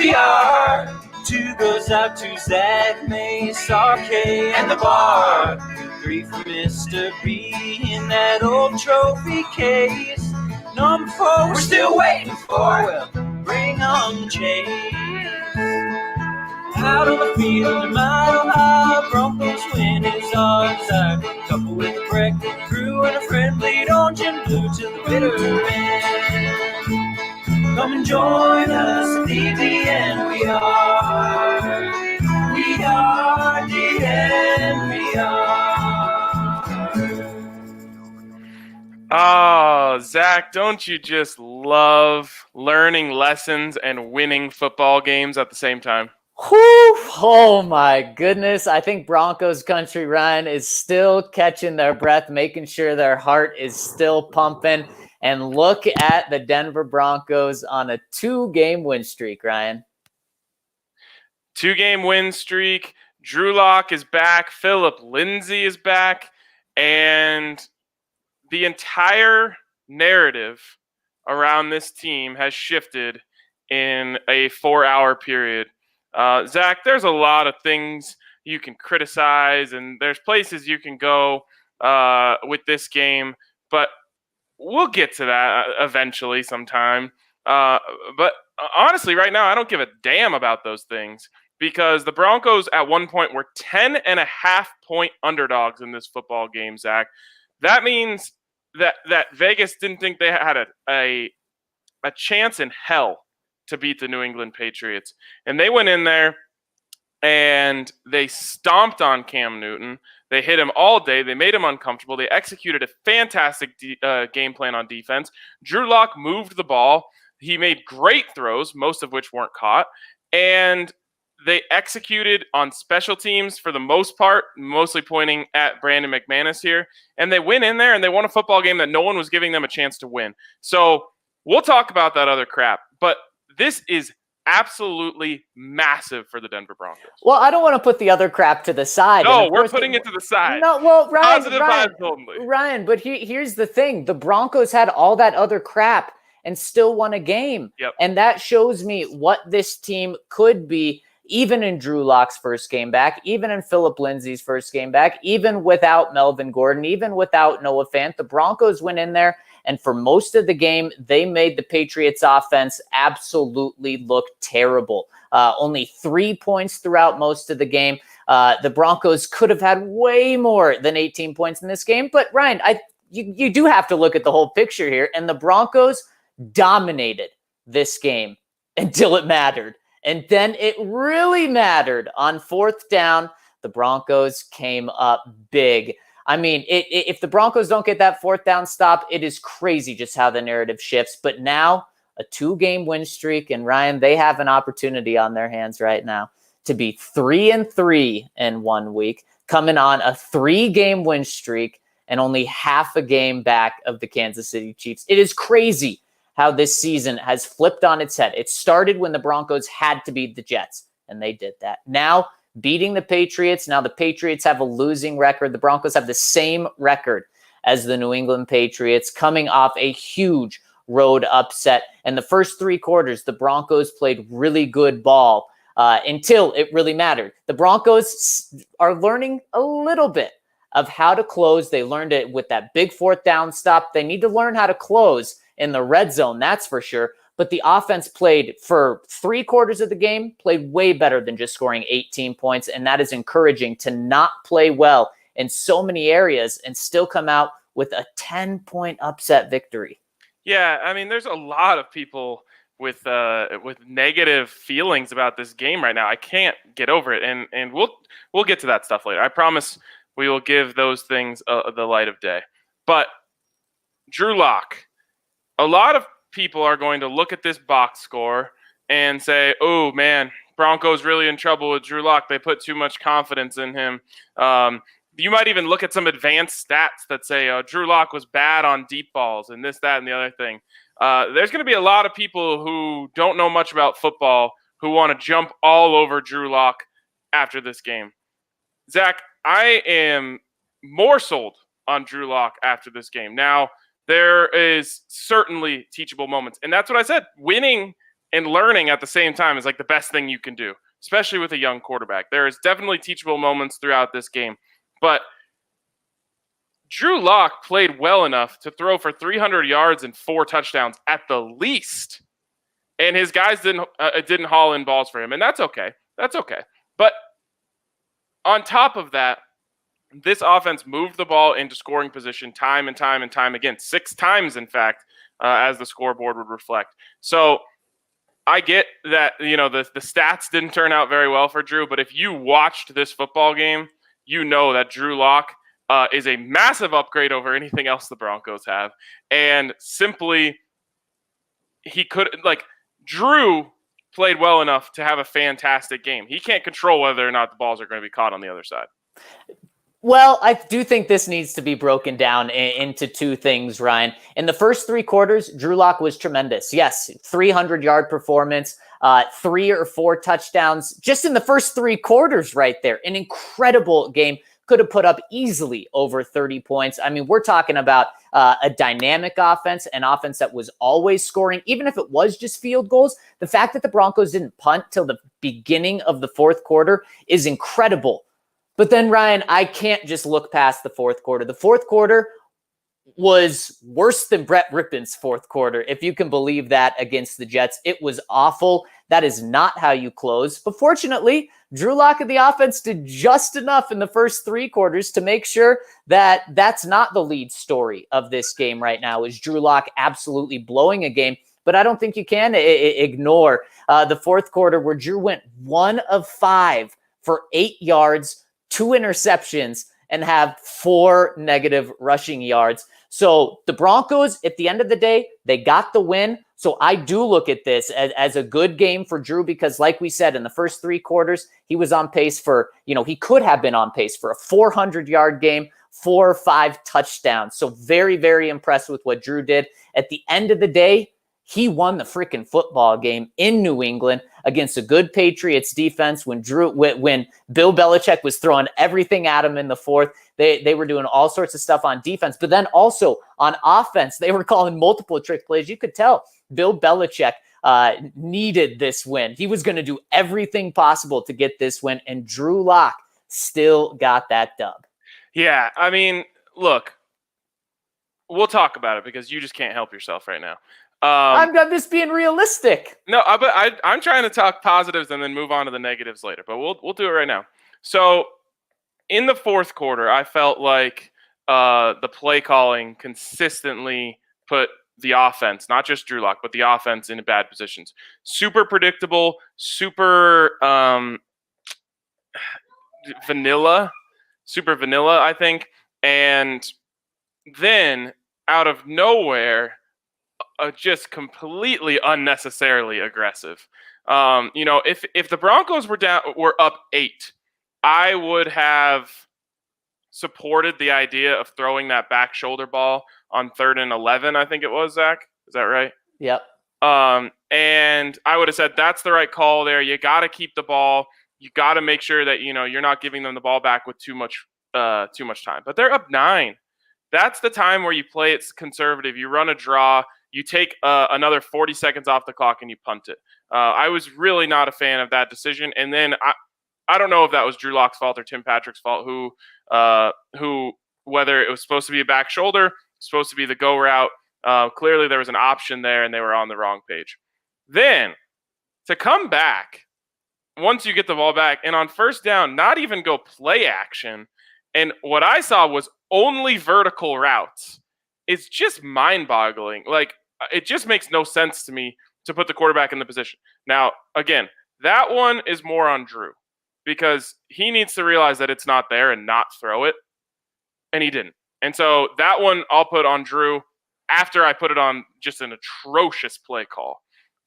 DNVR. 2 goes out to Zach, Mace, RK, and the bar. 3 for Mr. B in that old trophy case. Number 4 we're still waiting for. Well, bring on the chase. Out on the field, a mile high, Broncos win is our desire. Couple with a breakfast crew and a friend bleed orange and blue to the bitter end. Come and join us at the DNVR. We are DNVR. Oh, Zach, don't you just love learning lessons and winning football games at the same time? Whew, oh my goodness. I think Broncos country, Ryan, is still catching their breath, making sure their heart is still pumping. And look at the Denver Broncos on a 2-game win streak, Ryan. 2-game win streak. Drew Lock is back. Phillip, Lindsay is back. And the entire narrative around this team has shifted in a 4-hour period. Zach, there's a lot of things you can criticize, and there's places you can go with this game, but we'll get to that eventually sometime. But honestly, right now, I don't give a damn about those things because the Broncos at one point were 10.5-point underdogs in this football game, Zach. That means that Vegas didn't think they had a chance in hell to beat the New England Patriots. And they went in there and they stomped on Cam Newton. They hit him all day. They made him uncomfortable. They executed a fantastic game plan on defense. Drew Lock moved the ball. He made great throws, most of which weren't caught. And they executed on special teams for the most part, mostly pointing at Brandon McManus here. And they went in there and they won a football game that no one was giving them a chance to win. So we'll talk about that other crap. But this is absolutely massive for the Denver Broncos. Well, I don't want to put the other crap to the side. No, we're putting it to the side. No, well, Ryan, but here's the thing. The Broncos had all that other crap and still won a game. Yep. And that shows me what this team could be, even in Drew Lock's first game back, even in Phillip Lindsay's first game back, even without Melvin Gordon, even without Noah Fant. The Broncos went in there, and for most of the game, they made the Patriots offense absolutely look terrible. Only 3 points throughout most of the game. The Broncos could have had way more than 18 points in this game. But Ryan, you do have to look at the whole picture here. And the Broncos dominated this game until it mattered. And then it really mattered. On 4th down, the Broncos came up big. I mean, if the Broncos don't get that 4th down stop, it is crazy just how the narrative shifts. But now, a 2-game win streak, and Ryan, they have an opportunity on their hands right now to be 3-3 in 1 week, coming on a 3-game win streak and only half a game back of the Kansas City Chiefs. It is crazy how this season has flipped on its head. It started when the Broncos had to beat the Jets, and they did that. Now, beating the Patriots. Now the Patriots have a losing record. The Broncos have the same record as the New England Patriots, coming off a huge road upset. And the first 3 quarters, the Broncos played really good ball until it really mattered. The Broncos are learning a little bit of how to close. They learned it with that big 4th down stop. They need to learn how to close in the red zone, that's for sure. But the offense played for 3 quarters of the game, played way better than just scoring 18 points. And that is encouraging to not play well in so many areas and still come out with a 10-point upset victory. Yeah, I mean, there's a lot of people with negative feelings about this game right now. I can't get over it. And we'll get to that stuff later. I promise we will give those things the light of day. But Drew Lock, a lot of people are going to look at this box score and say, oh, man, Broncos really in trouble with Drew Lock. They put too much confidence in him. You might even look at some advanced stats that say Drew Lock was bad on deep balls and this, that, and the other thing. There's going to be a lot of people who don't know much about football who want to jump all over Drew Lock after this game. Zach, I am more sold on Drew Lock after this game. Now, there is certainly teachable moments. And that's what I said. Winning and learning at the same time is like the best thing you can do, especially with a young quarterback. There is definitely teachable moments throughout this game, but Drew Lock played well enough to throw for 300 yards and 4 touchdowns at the least. And his guys didn't haul in balls for him, and that's okay. That's okay. But on top of that, this offense moved the ball into scoring position time and time and time again. 6 times, in fact, as the scoreboard would reflect. So I get that, the stats didn't turn out very well for Drew, but if you watched this football game, you know that Drew Lock is a massive upgrade over anything else the Broncos have. And simply, Drew played well enough to have a fantastic game. He can't control whether or not the balls are going to be caught on the other side. Well, I do think this needs to be broken down into 2 things, Ryan. In the first 3 quarters, Drew Lock was tremendous. Yes, 300-yard performance, 3 or 4 touchdowns just in the first 3 quarters right there. An incredible game. Could have put up easily over 30 points. I mean, we're talking about a dynamic offense, an offense that was always scoring, even if it was just field goals. The fact that the Broncos didn't punt till the beginning of the 4th quarter is incredible. But then, Ryan, I can't just look past the 4th quarter. The 4th quarter was worse than Brett Rippon's 4th quarter, if you can believe that, against the Jets. It was awful. That is not how you close. But fortunately, Drew Lock and the offense did just enough in the first 3 quarters to make sure that that's not the lead story of this game right now, is Drew Lock absolutely blowing a game. But I don't think you can ignore the 4th quarter where Drew went 1 of 5 for 8 yards, 2 interceptions, and have 4 negative rushing yards. So the Broncos, at the end of the day, they got the win. So I do look at this as a good game for Drew because, like we said, in the first 3 quarters, he was on pace for, he could have been on pace for a 400-yard game, 4 or 5 touchdowns. So very, very impressed with what Drew did. At the end of the day, he won the freaking football game in New England against a good Patriots defense when Bill Belichick was throwing everything at him in the 4th. They were doing all sorts of stuff on defense, but then also on offense, they were calling multiple trick plays. You could tell Bill Belichick needed this win. He was going to do everything possible to get this win, and Drew Lock still got that dub. Yeah, I mean, look, we'll talk about it because you just can't help yourself right now. I'm just being realistic. No, but I'm trying to talk positives and then move on to the negatives later. But we'll do it right now. So in the 4th quarter, I felt like the play calling consistently put the offense, not just Drew Lock, but the offense in bad positions. Super predictable, super vanilla, I think. And then out of nowhere, just completely unnecessarily aggressive. If the Broncos were up 8, I would have supported the idea of throwing that back shoulder ball on 3rd and 11. I think it was, Zach. Is that right? Yep. And I would have said that's the right call there. You got to keep the ball. You got to make sure that you're not giving them the ball back with too much time. But they're up 9. That's the time where you play it conservative. You run a draw. You take another 40 seconds off the clock and you punt it. I was really not a fan of that decision. And then I don't know if that was Drew Lock's fault or Tim Patrick's fault, who whether it was supposed to be a back shoulder, supposed to be the go route. Clearly there was an option there and they were on the wrong page. Then to come back, once you get the ball back and on 1st down, not even go play action. And what I saw was only vertical routes. It's just mind-boggling. Like, it just makes no sense to me to put the quarterback in the position. Now, again, that one is more on Drew because he needs to realize that it's not there and not throw it, and he didn't. And so that one I'll put on Drew after I put it on just an atrocious play call.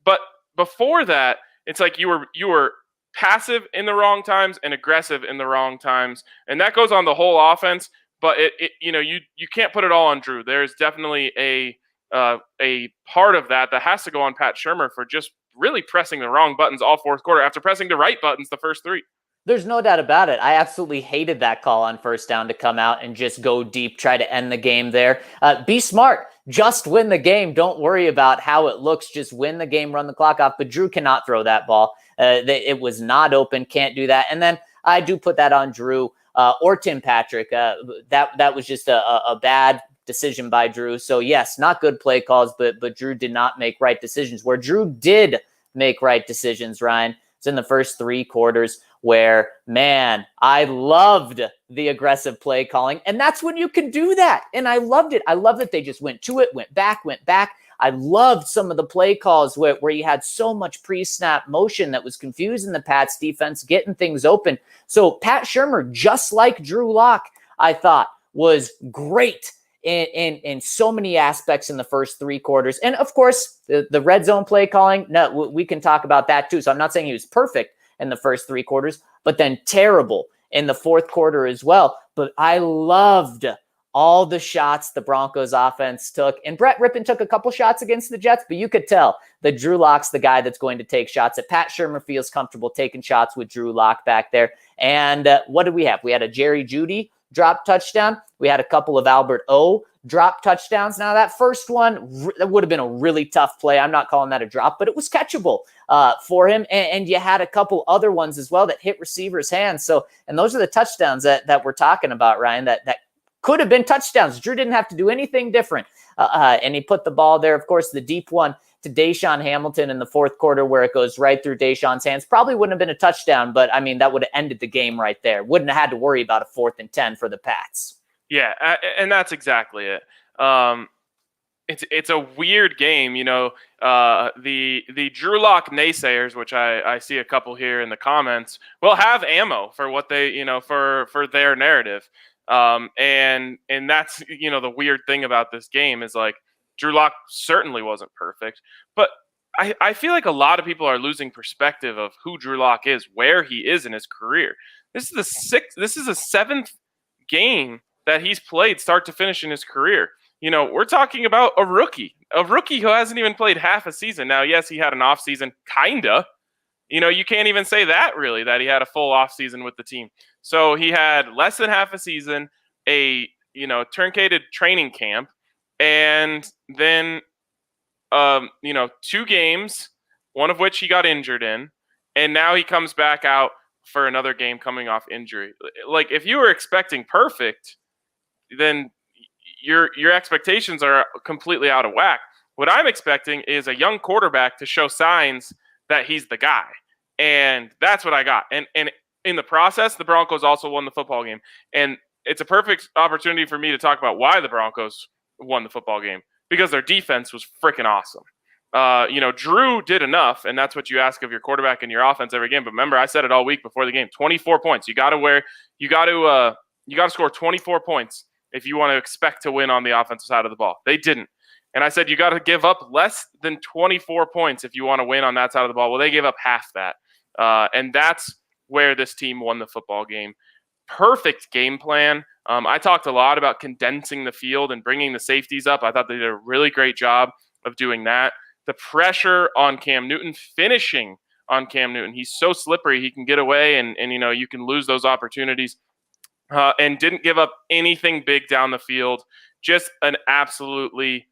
But before that, it's like you were passive in the wrong times and aggressive in the wrong times, and that goes on the whole offense. But you can't put it all on Drew. There's definitely a part of that has to go on Pat Shurmur for just really pressing the wrong buttons all 4th quarter after pressing the right buttons the first 3. There's no doubt about it. I absolutely hated that call on first down to come out and just go deep, try to end the game there. Be smart. Just win the game. Don't worry about how it looks. Just win the game, run the clock off. But Drew cannot throw that ball. It was not open. Can't do that. And then I do put that on Drew or Tim Patrick. That was just a bad decision by Drew. So yes, not good play calls, but Drew did not make right decisions. Where Drew did make right decisions, Ryan, it's in the first 3 quarters where, man, I loved the aggressive play calling. And that's when you can do that. And I loved it. I love that they just went to it, went back. I loved some of the play calls where you had so much pre-snap motion that was confusing the Pats defense, getting things open. So Pat Shurmur, just like Drew Lock, I thought was great in so many aspects in the first 3 quarters. And of course, the red zone play calling, no, we can talk about that too. So I'm not saying he was perfect in the first 3 quarters, but then terrible in the fourth quarter as well. But I loved all the shots the Broncos offense took. And Brett Rippon took a couple shots against the Jets, but you could tell that Drew Lock's the guy that's going to take shots. That Pat Shurmur feels comfortable taking shots with Drew Lock back there. And what did we have? We had a Jerry Jeudy drop touchdown. We had a couple of Albert O drop touchdowns. Now that first one, that would have been a really tough play. I'm not calling that a drop, but it was catchable for him. And you had a couple other ones as well that hit receivers' hands. So, and those are the touchdowns that we're talking about, Ryan, that could have been touchdowns. Drew didn't have to do anything different. And he put the ball there. Of course, the deep one to Deshaun Hamilton in the fourth quarter where it goes right through Deshaun's hands probably wouldn't have been a touchdown, but I mean, that would have ended the game right there. Wouldn't have had to worry about a 4th and 10 for the Pats. Yeah, and that's exactly it. It's a weird game, you know. The Drew Lock naysayers, which I see a couple here in the comments, will have ammo for what they, you know, for their narrative. And that's, you know, the weird thing about this game is like Drew Lock certainly wasn't perfect, but I feel like a lot of people are losing perspective of who Drew Lock is, where he is in his career. This is the 7th game that he's played start to finish in his career. You know, we're talking about a rookie who hasn't even played half a season. Now, yes, he had an off season, kinda. You know, you can't even say that really, that he had a full off season with the team. So he had less than half a season, a, you know, truncated training camp, and then, 2 games, one of which he got injured in, and now he comes back out for another game coming off injury. Like, if you were expecting perfect, then your expectations are completely out of whack. What I'm expecting is a young quarterback to show signs that he's the guy. And that's what I got. And in the process, the Broncos also won the football game. And it's a perfect opportunity for me to talk about why the Broncos won the football game. Because their defense was freaking awesome. Drew did enough, and that's what you ask of your quarterback and your offense every game. But remember, I said it all week before the game: 24 points. You got to score 24 points if you want to expect to win on the offensive side of the ball. They didn't. And I said you got to give up less than 24 points if you want to win on that side of the ball. Well, they gave up half that. And that's where this team won the football game. Perfect game plan. I talked a lot about condensing the field and bringing the safeties up. I thought they did a really great job of doing that. The pressure on Cam Newton, finishing on Cam Newton. He's so slippery. He can get away and you can lose those opportunities. And didn't give up anything big down the field. Just an absolutely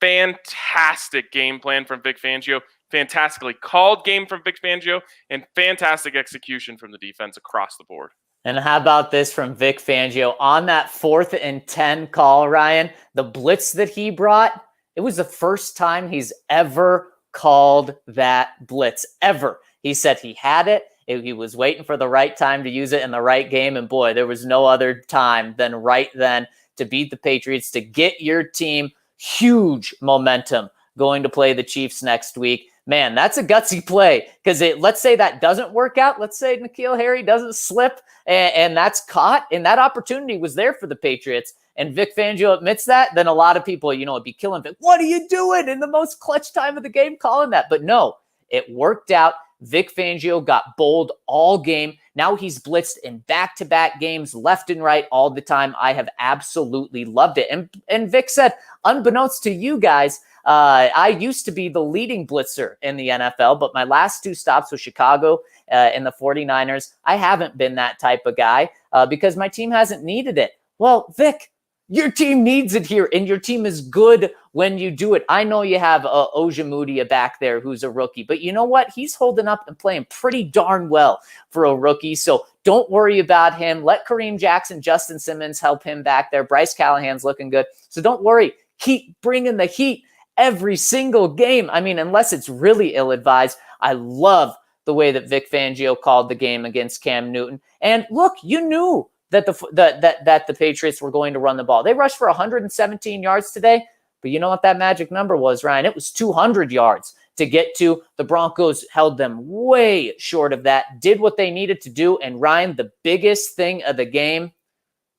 fantastic game plan from Vic Fangio, fantastically called game from Vic Fangio, and fantastic execution from the defense across the board. And how about this from Vic Fangio on that 4th and 10 call, Ryan? The blitz that he brought, it was the first time he's ever called that blitz, ever. He said he had it. He was waiting for the right time to use it in the right game. And boy, there was no other time than right then to beat the Patriots, to get your team huge momentum going to play the Chiefs next week. Man, that's a gutsy play, because let's say that doesn't work out. Let's say N'Keal Harry doesn't slip and that's caught, and that opportunity was there for the Patriots. And Vic Fangio admits that, then a lot of people, would be killing Vic. What are you doing in the most clutch time of the game calling that? But no, it worked out. Vic Fangio got bold all game. Now he's blitzed in back-to-back games, left and right all the time. I have absolutely loved it. And Vic said, unbeknownst to you guys, I used to be the leading blitzer in the NFL, but my last 2 stops with Chicago and the 49ers, I haven't been that type of guy because my team hasn't needed it. Well, Vic, your team needs it here, and your team is good when you do it. I know you have Ojemudia back there who's a rookie, but you know what? He's holding up and playing pretty darn well for a rookie, so don't worry about him. Let Kareem Jackson, Justin Simmons help him back there. Bryce Callahan's looking good, so don't worry. Keep bringing the heat every single game. I mean, unless it's really ill-advised. I love the way that Vic Fangio called the game against Cam Newton. And look, you knew that the Patriots were going to run the ball. They rushed for 117 yards today, but you know what that magic number was, Ryan? It was 200 yards to get to. The Broncos held them way short of that, did what they needed to do, and Ryan, the biggest thing of the game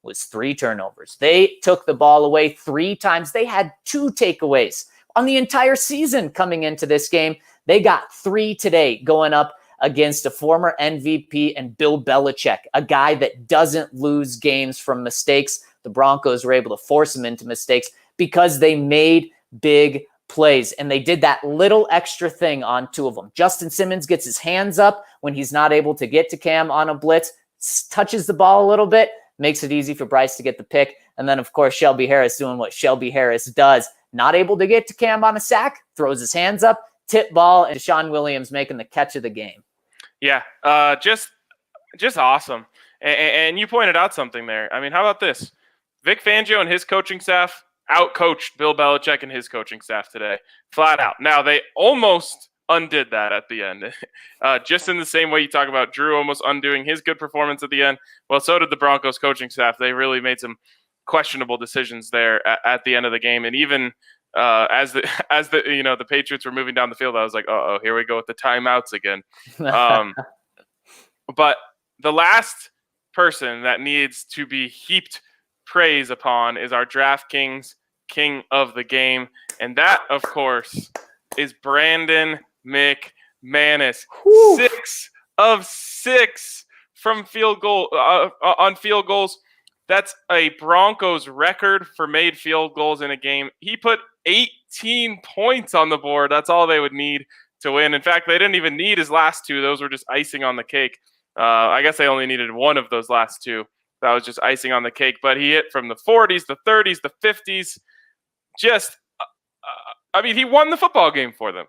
was 3 turnovers. They took the ball away 3 times. They had 2 takeaways on the entire season coming into this game. They got 3 today going up against a former MVP and Bill Belichick, a guy that doesn't lose games from mistakes. The Broncos were able to force him into mistakes because they made big plays, and they did that little extra thing on 2 of them. Justin Simmons gets his hands up when he's not able to get to Cam on a blitz, touches the ball a little bit, makes it easy for Bryce to get the pick. And then, of course, Shelby Harris doing what Shelby Harris does. Not able to get to Cam on a sack, throws his hands up, tip ball, and Deshaun Williams making the catch of the game. Yeah, just awesome. And you pointed out something there. I mean, how about this? Vic Fangio and his coaching staff outcoached Bill Belichick and his coaching staff today, flat out. Now, they almost undid that at the end. Just in the same way you talk about Drew almost undoing his good performance at the end, well, so did the Broncos coaching staff. They really made some questionable decisions there at the end of the game. And even as the Patriots were moving down the field, I was like, oh, here we go with the timeouts again. But the last person that needs to be heaped praise upon is our DraftKings king of the game. And that, of course, is Brandon McManus. Whew. 6 of 6 from field goal on field goals. That's a Broncos record for made field goals in a game. He put 18 points on the board. That's all they would need to win. In fact, they didn't even need his last 2. Those were just icing on the cake. I guess they only needed 1 of those last 2. That was just icing on the cake. But he hit from the 40s, the 30s, the 50s. He won the football game for them.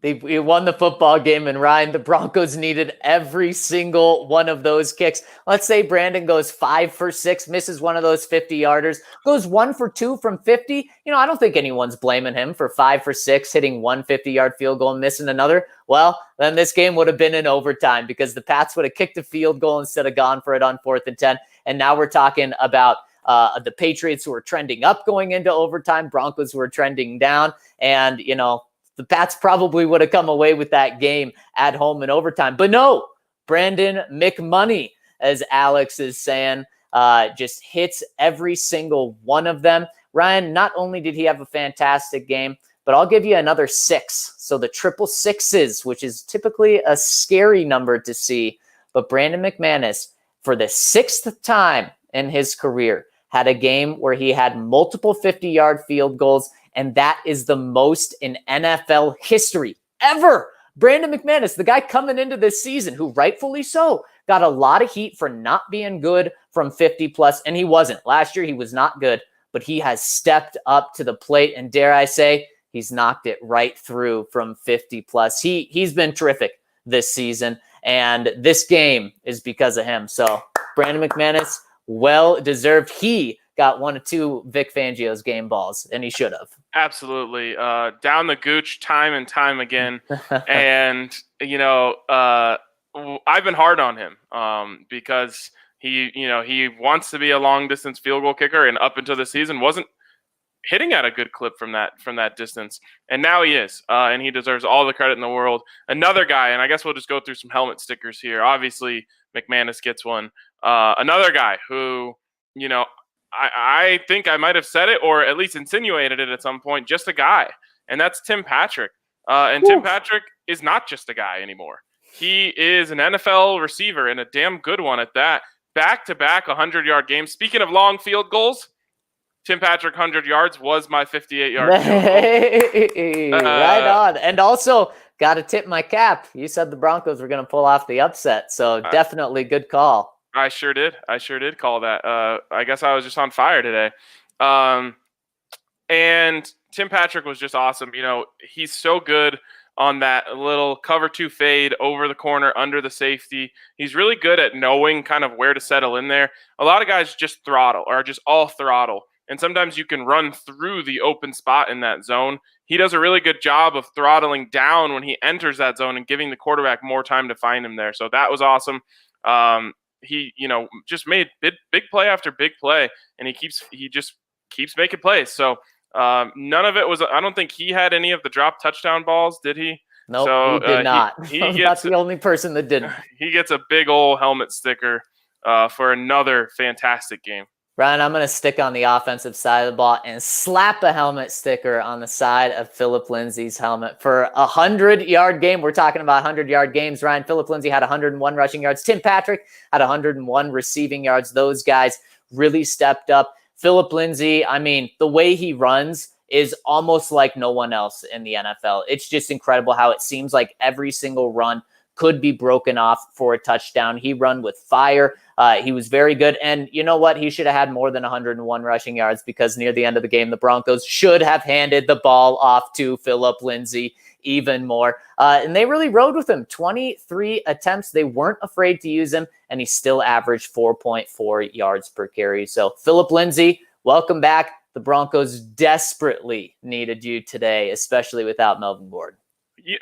He won the football game, and Ryan, the Broncos needed every single one of those kicks. Let's say Brandon goes 5 for 6, misses one of those 50-yarders, goes 1 for 2 from 50. I don't think anyone's blaming him for 5 for 6, hitting one 50-yard field goal and missing another. Well, then this game would have been in overtime because the Pats would have kicked a field goal instead of gone for it on 4th and 10. And now we're talking about the Patriots who are trending up going into overtime, Broncos who are trending down, and, the Pats probably would have come away with that game at home in overtime. But no, Brandon McMoney, as Alex is saying, just hits every single one of them. Ryan, not only did he have a fantastic game, but I'll give you another 6. So the 666s, which is typically a scary number to see. But Brandon McManus, for the 6th time in his career, had a game where he had multiple 50-yard field goals, and that is the most in NFL history ever. Brandon McManus, the guy coming into this season, who rightfully so got a lot of heat for not being good from 50-plus, and he wasn't. Last year, he was not good, but he has stepped up to the plate, and dare I say, he's knocked it right through from 50-plus. He's been terrific this season, and this game is because of him. So, Brandon McManus, well-deserved. He got 1 or 2 Vic Fangio's game balls, and he should have. Absolutely. Down the gooch time and time again. And, I've been hard on him because he wants to be a long-distance field goal kicker, and up until the season wasn't hitting at a good clip from that distance. And now he is, and he deserves all the credit in the world. Another guy, and I guess we'll just go through some helmet stickers here. Obviously, McManus gets one. Another guy who, I think I might have said it or at least insinuated it at some point, just a guy. And that's Tim Patrick. And Tim Patrick is not just a guy anymore. He is an NFL receiver, and a damn good one at that. Back-to-back 100-yard games. Speaking of long field goals, Tim Patrick 100 yards was my 58-yard Hey, right on. And also, got to tip my cap. You said the Broncos were going to pull off the upset, so definitely good call. I sure did. I sure did call that. I guess I was just on fire today. And Tim Patrick was just awesome. You know, he's so good on that little cover 2 fade over the corner under the safety. He's really good at knowing kind of where to settle in there. A lot of guys just throttle or just all throttle. And sometimes you can run through the open spot in that zone. He does a really good job of throttling down when he enters that zone and giving the quarterback more time to find him there. So that was awesome. He, you know, just made big play after big play, and he just keeps making plays. So none of it was. I don't think he had any of the drop touchdown balls, did he? No, so, he did not. That's the only person that didn't. He gets a big old helmet sticker for another fantastic game. Ryan, I'm going to stick on the offensive side of the ball and slap a helmet sticker on the side of Phillip Lindsay's helmet for a 100-yard game. We're talking about 100-yard games. Ryan, Phillip Lindsay had 101 rushing yards. Tim Patrick had 101 receiving yards. Those guys really stepped up. Phillip Lindsay, I mean, the way he runs is almost like no one else in the NFL. It's just incredible how it seems like every single run could be broken off for a touchdown. He run with fire. He was very good. And you know what? He should have had more than 101 rushing yards because near the end of the game, the Broncos should have handed the ball off to Phillip Lindsay even more. And they really rode with him. 23 attempts. They weren't afraid to use him, and he still averaged 4.4 yards per carry. So Phillip Lindsay, welcome back. The Broncos desperately needed you today, especially without Melvin Gordon.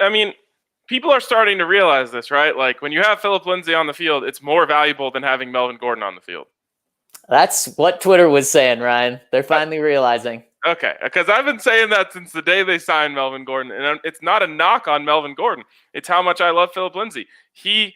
I mean, people are starting to realize this, right? Like when you have Phillip Lindsay on the field, it's more valuable than having Melvin Gordon on the field. That's what Twitter was saying, Ryan. They're finally realizing. Okay, because I've been saying that since the day they signed Melvin Gordon, and it's not a knock on Melvin Gordon. It's how much I love Phillip Lindsay. He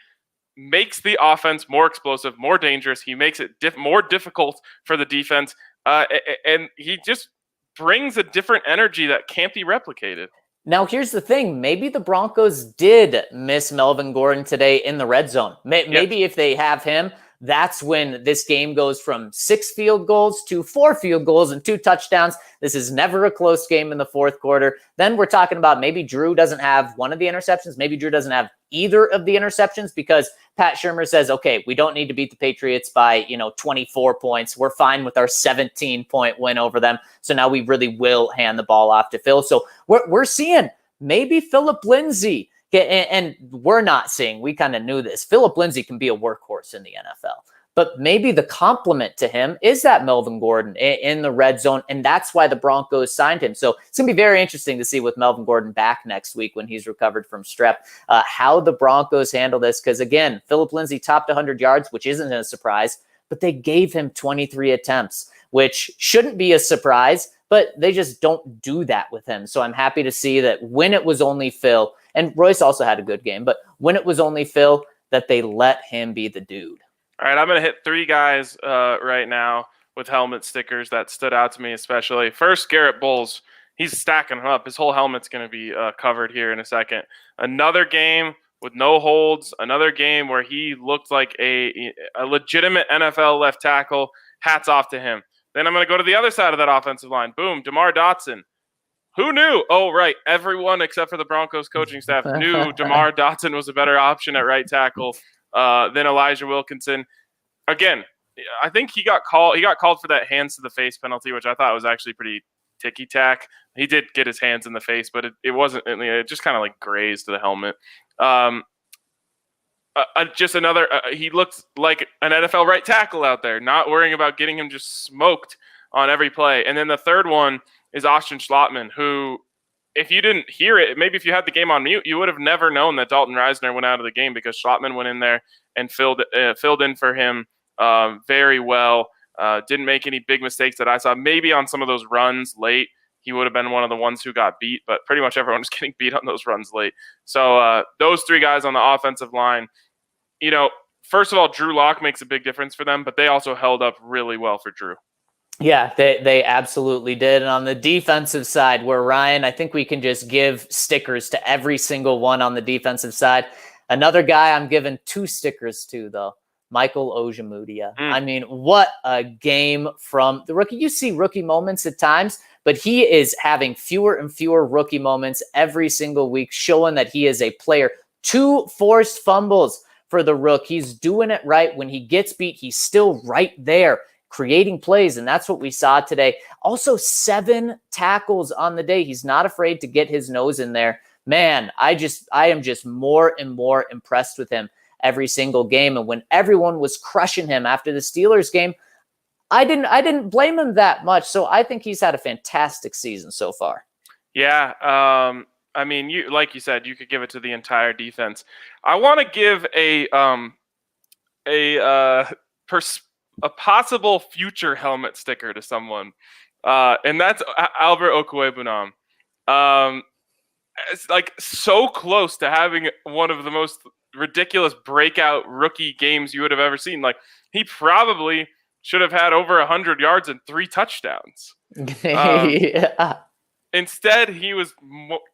makes the offense more explosive, more dangerous. He makes it more difficult for the defense, and he just brings a different energy that can't be replicated. Now, here's the thing. Maybe the Broncos did miss Melvin Gordon today in the red zone. Maybe if they have him, that's when this game goes from 6 field goals to 4 field goals and 2 touchdowns. This is never a close game in the fourth quarter. Then we're talking about maybe Drew doesn't have one of the interceptions. Maybe Drew doesn't have either of the interceptions because Pat Shurmur says, okay, we don't need to beat the Patriots by, 24 points. We're fine with our 17-point win over them. So now we really will hand the ball off to Phil. So we're seeing maybe Phillip Lindsay. And we're not seeing, we kind of knew this. Phillip Lindsay can be a workhorse in the NFL. But maybe the compliment to him is that Melvin Gordon in the red zone, and that's why the Broncos signed him. So it's going to be very interesting to see with Melvin Gordon back next week when he's recovered from strep, how the Broncos handle this. Because, again, Phillip Lindsay topped 100 yards, which isn't a surprise, but they gave him 23 attempts, which shouldn't be a surprise, but they just don't do that with him. So I'm happy to see that when it was only Phil, and Royce also had a good game, but when it was only Phil, that they let him be the dude. All right, I'm going to hit 3 guys right now with helmet stickers that stood out to me especially. First, Garrett Bowles. He's stacking them up. His whole helmet's going to be covered here in a second. Another game with no holds. Another game where he looked like a legitimate NFL left tackle. Hats off to him. Then I'm going to go to the other side of that offensive line. Boom, DeMar Dotson. Who knew? Oh, right. Everyone except for the Broncos coaching staff knew DeMar Dotson was a better option at right tackle than Elijah Wilkinson. Again, I think he got called for that hands to the face penalty, which I thought was actually pretty ticky-tack. He did get his hands in the face, but it wasn't. It just kind of like grazed the helmet. Just another. He looked like an NFL right tackle out there, not worrying about getting him just smoked on every play. And then the third one is Austin Schlottman, who, if you didn't hear it, maybe if you had the game on mute, you would have never known that Dalton Reisner went out of the game because Schlottman went in there and filled in for him very well. Didn't make any big mistakes that I saw. Maybe on some of those runs late, he would have been one of the ones who got beat, but pretty much everyone was getting beat on those runs late. So those 3 guys on the offensive line, first of all, Drew Lock makes a big difference for them, but they also held up really well for Drew. Yeah, they absolutely did. And on the defensive side, where Ryan, I think we can just give stickers to every single one on the defensive side. Another guy I'm giving 2 stickers to, though, Michael Ojemudia. I mean, what a game from the rookie. You see rookie moments at times, but he is having fewer and fewer rookie moments every single week, showing that he is a player. 2 forced fumbles for the Rook. He's doing it right. When he gets beat, he's still right there creating plays, and that's what we saw today. Also, 7 tackles on the day. He's not afraid to get his nose in there. Man, I am just more and more impressed with him every single game. And when everyone was crushing him after the Steelers game, I didn't blame him that much. So I think he's had a fantastic season so far. Yeah. I mean, like you said, you could give it to the entire defense. I want to give a possible future helmet sticker to someone, and that's Albert Okwuegbunam. It's like so close to having one of the most ridiculous breakout rookie games you would have ever seen. Like, he probably should have had over 100 yards and 3 touchdowns. Yeah. Instead, he was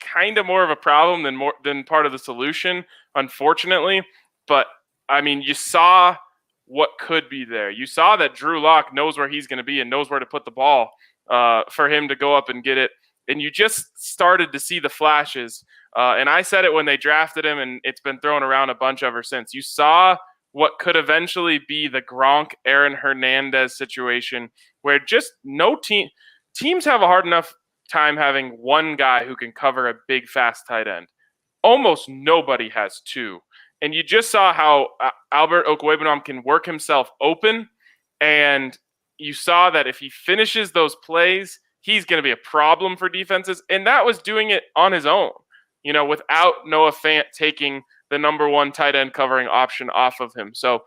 kind of more of a problem than part of the solution, unfortunately. But I mean, you saw what could be there. You saw that Drew Lock knows where he's going to be and knows where to put the ball for him to go up and get it. And you just started to see the flashes. And I said it when they drafted him, and it's been thrown around a bunch ever since. You saw what could eventually be the Gronk, Aaron Hernandez situation, where just no teams have a hard enough time having one guy who can cover a big, fast tight end. Almost nobody has 2. And you just saw how Albert Okwuegbunam can work himself open. And you saw that if he finishes those plays, he's going to be a problem for defenses. And that was doing it on his own, without Noah Fant taking the number 1 tight end covering option off of him. So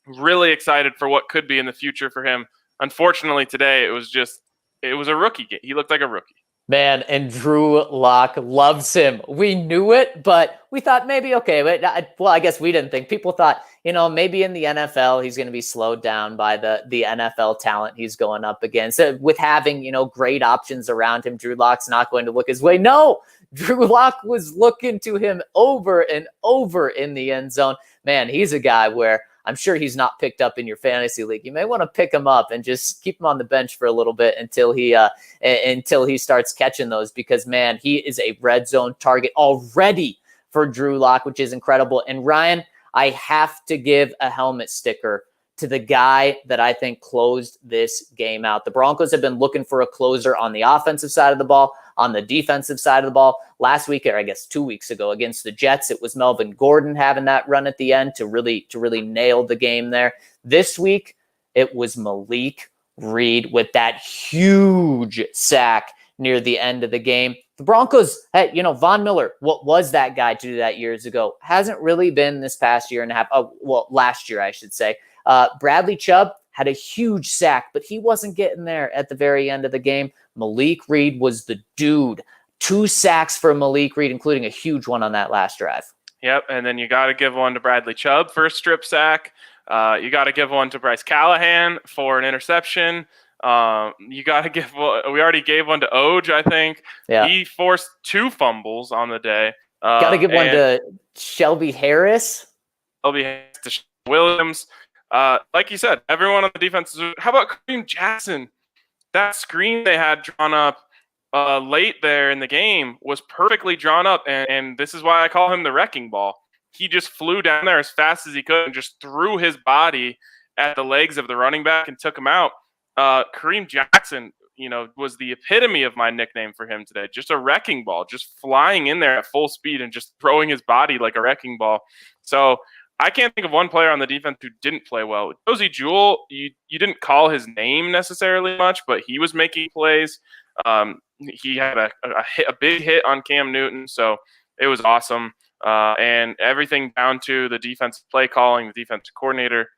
really excited for what could be in the future for him. Unfortunately, today it was a rookie game. He looked like a rookie. Man, and Drew Lock loves him. We knew it, but we thought maybe, okay. Well, I guess we didn't think. People thought, maybe in the NFL, he's going to be slowed down by the NFL talent he's going up against. With having, great options around him, Drew Lock's not going to look his way. No, Drew Lock was looking to him over and over in the end zone. Man, he's a guy where I'm sure he's not picked up in your fantasy league. You may want to pick him up and just keep him on the bench for a little bit until he starts catching those, because, man, he is a red zone target already for Drew Lock, which is incredible. And Ryan, I have to give a helmet sticker to the guy that I think closed this game out. The Broncos have been looking for a closer on the offensive side of the ball, on the defensive side of the ball. Last week, or I guess 2 weeks ago against the Jets, it was Melvin Gordon having that run at the end to really nail the game there. This week, it was Malik Reed with that huge sack near the end of the game. The Broncos had, Von Miller, what was that guy to do that years ago? Hasn't really been this past year and a half. Last year, I should say. Bradley Chubb had a huge sack, but he wasn't getting there at the very end of the game. Malik Reed was the dude. 2 sacks for Malik Reed, including a huge one on that last drive. Yep, and then you got to give one to Bradley Chubb for a strip sack. You got to give one to Bryce Callahan for an interception. You got to give one. We already gave one to Oj, I think. Yeah. He forced 2 fumbles on the day. Got to give one to Shelby Harris. Shelby Harris, to Williams. Like you said, everyone on the defense. How about Kareem Jackson? That screen they had drawn up late there in the game was perfectly drawn up, and this is why I call him the wrecking ball. He just flew down there as fast as he could and just threw his body at the legs of the running back and took him out. Kareem Jackson, was the epitome of my nickname for him today. Just a wrecking ball, just flying in there at full speed and just throwing his body like a wrecking ball. So I can't think of one player on the defense who didn't play well. Josie Jewell, you didn't call his name necessarily much, but he was making plays. He had a big hit on Cam Newton, so it was awesome. And everything down to the defensive play calling, the defensive coordinator,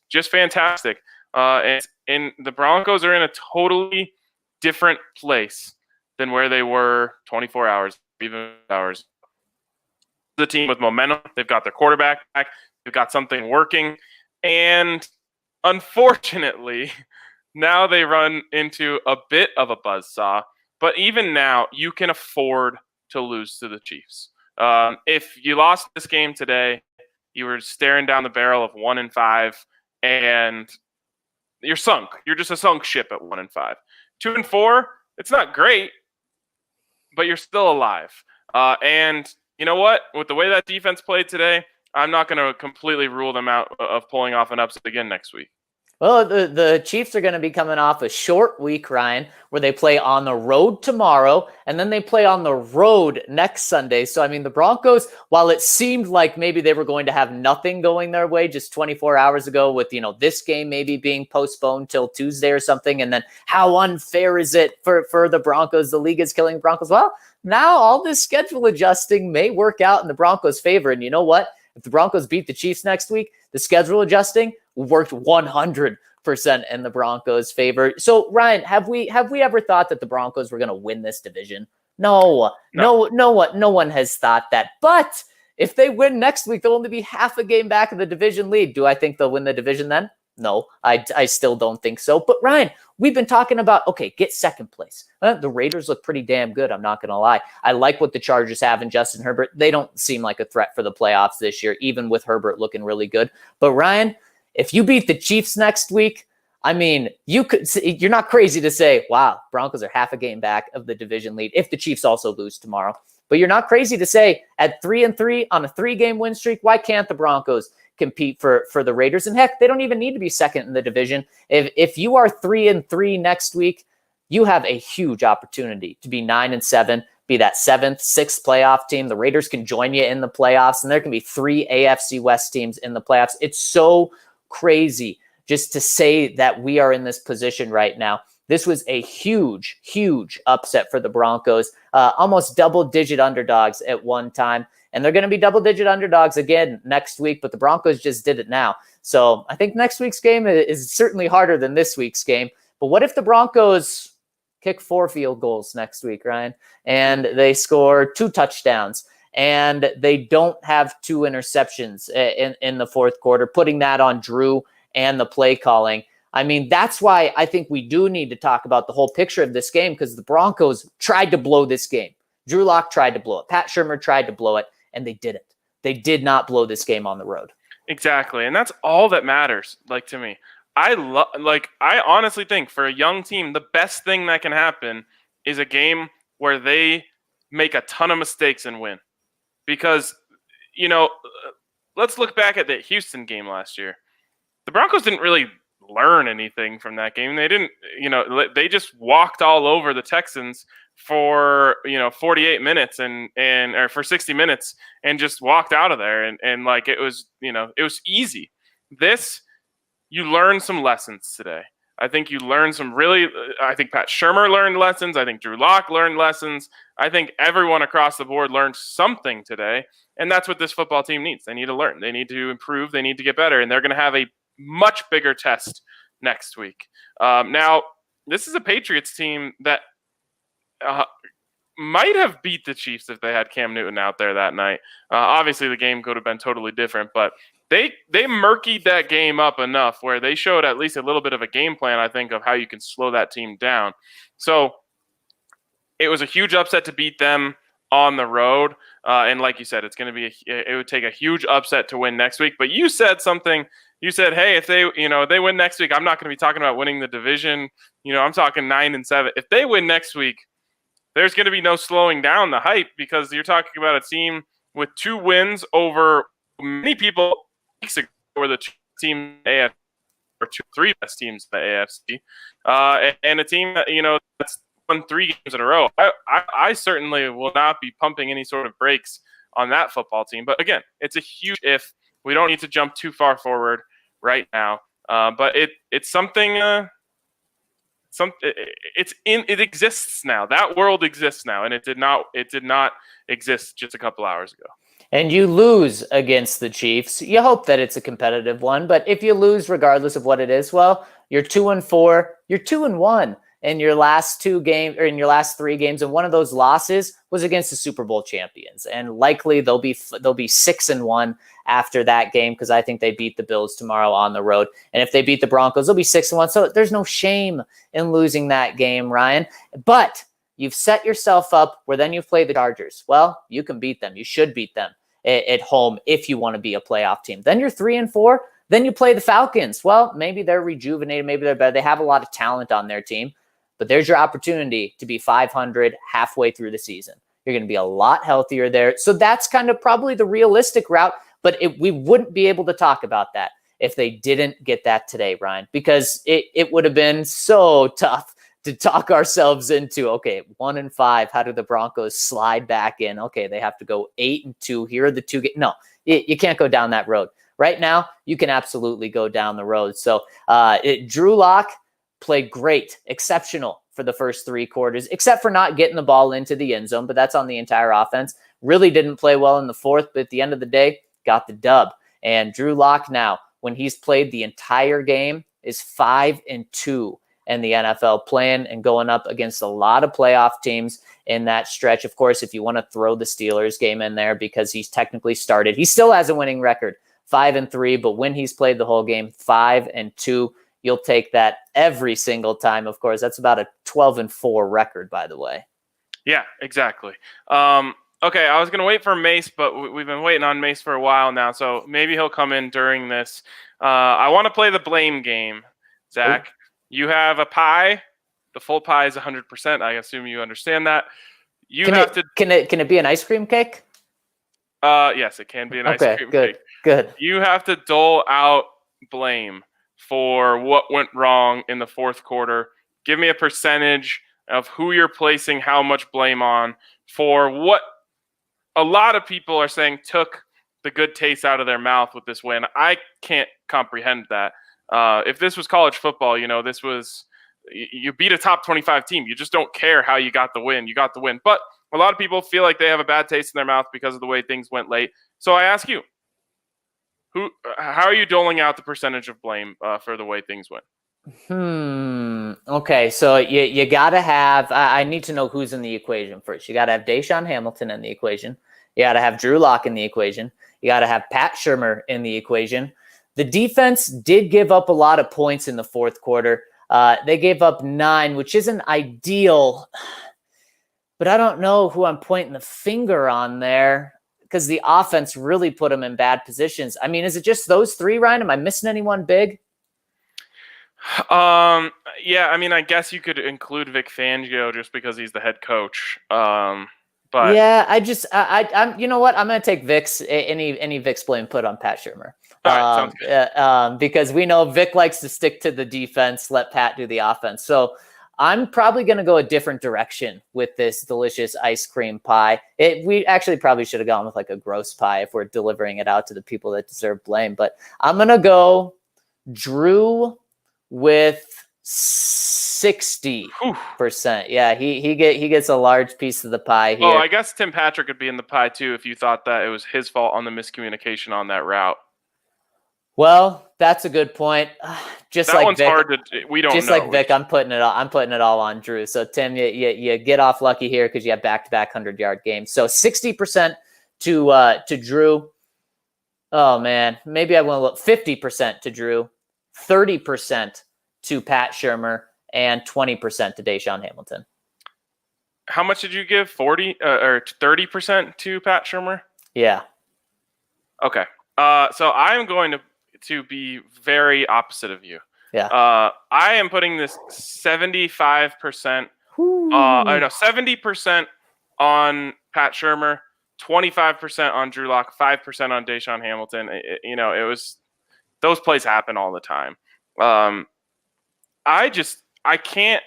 just fantastic. And the Broncos are in a totally different place than where they were 24 hours, even hours. The team with momentum. They've got their quarterback back. They've got something working. And unfortunately, now they run into a bit of a buzzsaw. But even now, you can afford to lose to the Chiefs. If you lost this game today, You were staring down the barrel of 1-5, and you're sunk. You're just a sunk ship at 1-5. 2-4, it's not great, but you're still alive. And you know what? With the way that defense played today, I'm not going to completely rule them out of pulling off an upset again next week. Well, the Chiefs are going to be coming off a short week, Ryan, where they play on the road tomorrow, and then they play on the road next Sunday. So, I mean, the Broncos, while it seemed like maybe they were going to have nothing going their way just 24 hours ago with, this game maybe being postponed till Tuesday or something, and then how unfair is it for the Broncos? The league is killing the Broncos. Well, now all this schedule adjusting may work out in the Broncos' favor. And you know what? If the Broncos beat the Chiefs next week, the schedule adjusting worked 100% in the Broncos' favor. So, Ryan, have we ever thought that the Broncos were going to win this division? No one has thought that. But if they win next week, they'll only be half a game back of the division lead. Do I think they'll win the division then? No, I still don't think so. But Ryan, we've been talking about, okay, get second place. The Raiders look pretty damn good, I'm not going to lie. I like what the Chargers have in Justin Herbert. They don't seem like a threat for the playoffs this year, even with Herbert looking really good. But Ryan, if you beat the Chiefs next week, I mean, you're not crazy to say, wow, Broncos are half a game back of the division lead if the Chiefs also lose tomorrow. But you're not crazy to say at 3-3 on a 3-game win streak, why can't the Broncos compete for the Raiders? And heck, they don't even need to be second in the division. If you are 3-3 next week, you have a huge opportunity to be 9-7, be that 7th, 6th playoff team. The Raiders can join you in the playoffs, and there can be 3 AFC West teams in the playoffs. It's so crazy just to say that we are in this position right now. This was a huge, huge upset for the Broncos, almost double-digit underdogs at one time. And they're going to be double-digit underdogs again next week, but the Broncos just did it now. So I think next week's game is certainly harder than this week's game. But what if the Broncos kick 4 field goals next week, Ryan, and they score 2 touchdowns, and they don't have 2 interceptions in the fourth quarter, putting that on Drew and the play calling? I mean, that's why I think we do need to talk about the whole picture of this game, because the Broncos tried to blow this game. Drew Lock tried to blow it. Pat Shurmur tried to blow it. And they didn't. They did not blow this game on the road. Exactly, and that's all that matters. To me, I honestly think for a young team, the best thing that can happen is a game where they make a ton of mistakes and win. Because, let's look back at the Houston game last year. The Broncos didn't really learn anything from that game. They didn't, they just walked all over the Texans for 48 minutes or for 60 minutes and just walked out of there, and it was it was easy. This, you learn some lessons today. I think you learned I think Pat Shurmur learned lessons. I think Drew Lock learned lessons. I think everyone across the board learned something today, and that's what this football team needs. They need to learn. They need to improve. They need to get better, and they're going to have a much bigger test next week. Now, this is a Patriots team that might have beat the Chiefs if they had Cam Newton out there that night. Obviously, the game could have been totally different, but they murkied that game up enough where they showed at least a little bit of a game plan, I think, of how you can slow that team down. So it was a huge upset to beat them on the road. And like you said, it's going to be it would take a huge upset to win next week. But you said something. You said, hey, if they win next week, I'm not going to be talking about winning the division. I'm talking 9-7. If they win next week, there's going to be no slowing down the hype, because you're talking about a team with 2 wins over many people weeks ago were the 2 teams AFC, or 3 best teams in the AFC, and a team that that's won 3 games in a row. I certainly will not be pumping any sort of brakes on that football team. But again, it's a huge if. We don't need to jump too far forward right now, but it's something. It exists now. That world exists now, and it did not exist just a couple hours ago. And you lose against the Chiefs. You hope that it's a competitive one, but if you lose, regardless of what it is, well, you're 2-4, you're 2-1 in your last 2 games, or in your last 3 games, and one of those losses was against the Super Bowl champions, and likely they'll be 6-1 after that game, because I think they beat the Bills tomorrow on the road, and if they beat the Broncos, they'll be 6-1. So there's no shame in losing that game, Ryan. But you've set yourself up where then you play the Chargers. Well, you can beat them. You should beat them. at home if you want to be a playoff team. Then you're 3-4. Then you play the Falcons. Well, maybe they're rejuvenated. Maybe they're better. They have a lot of talent on their team. But there's your opportunity to be 500 halfway through the season. You're going to be a lot healthier there. So that's kind of probably the realistic route. But we wouldn't be able to talk about that if they didn't get that today, Ryan, because it would have been so tough to talk ourselves into, okay, 1-5. How do the Broncos slide back in? Okay, they have to go 8-2. Here are the two. No, you can't go down that road. Right now, you can absolutely go down the road. So Drew Lock played great, exceptional for the first 3 quarters, except for not getting the ball into the end zone, but that's on the entire offense. Really didn't play well in the fourth, but at the end of the day, got the dub. And Drew Lock now, when he's played the entire game, is 5-2 in the NFL, playing and going up against a lot of playoff teams in that stretch. Of course, if you want to throw the Steelers game in there because he's technically started, he still has a winning record, 5-3, but when he's played the whole game, 5-2. You'll take that every single time. Of course, that's about a 12-4 record, by the way. Yeah, exactly. Okay, I was going to wait for Mace, but we've been waiting on Mace for a while now, so maybe he'll come in during this. I want to play the blame game, Zach. Oh. You have a pie. The full pie is 100%. I assume you understand that. Can it be an ice cream cake? Yes, it can be an ice cream cake. Good. You have to dole out blame for what went wrong in the fourth quarter. Give me a percentage of who you're placing how much blame on for what a lot of people are saying took the good taste out of their mouth with this win. I can't comprehend that. If this was college football, this was you beat a top 25 team. You just don't care how you got the win. You got the win. But a lot of people feel like they have a bad taste in their mouth because of the way things went late. So I ask you, how are you doling out the percentage of blame for the way things went? Okay, so you got to have – I need to know who's in the equation first. You got to have Deshaun Hamilton in the equation. You got to have Drew Lock in the equation. You got to have Pat Shurmur in the equation. The defense did give up a lot of points in the fourth quarter. They gave up 9, which isn't ideal, but I don't know who I'm pointing the finger on there, because the offense really put them in bad positions. I mean, is it just those 3, Ryan? Am I missing anyone big? Yeah, I mean, I guess you could include Vic Fangio just because he's the head coach. But yeah, I'm. You know what? I'm going to take Vic's any Vic's blame put on Pat Shurmur. All right, sounds good. Because we know Vic likes to stick to the defense, let Pat do the offense. So I'm probably going to go a different direction with this delicious ice cream pie. We actually probably should have gone with like a gross pie if we're delivering it out to the people that deserve blame. But I'm going to go Drew with 60%. Yeah, he gets a large piece of the pie here. Oh, I guess Tim Patrick could be in the pie too if you thought that it was his fault on the miscommunication on that route. Well, that's a good point. Just that like one's Vic, hard to. We don't. Just know. like Vic, I'm putting it all on Drew. So Tim, you get off lucky here because you have back-to-back 100-yard games. So 60% to Drew. Oh man, maybe I want to look 50% to Drew, 30% to Pat Shurmur, and 20% to Deshaun Hamilton. How much did you give? 40 or 30% to Pat Shurmur? Yeah. Okay. So I'm going to be very opposite of you. Yeah. I am putting this 75%. 70% on Pat Shurmur, 25% on Drew Lock, 5% on Deshaun Hamilton. It was those plays happen all the time. I can't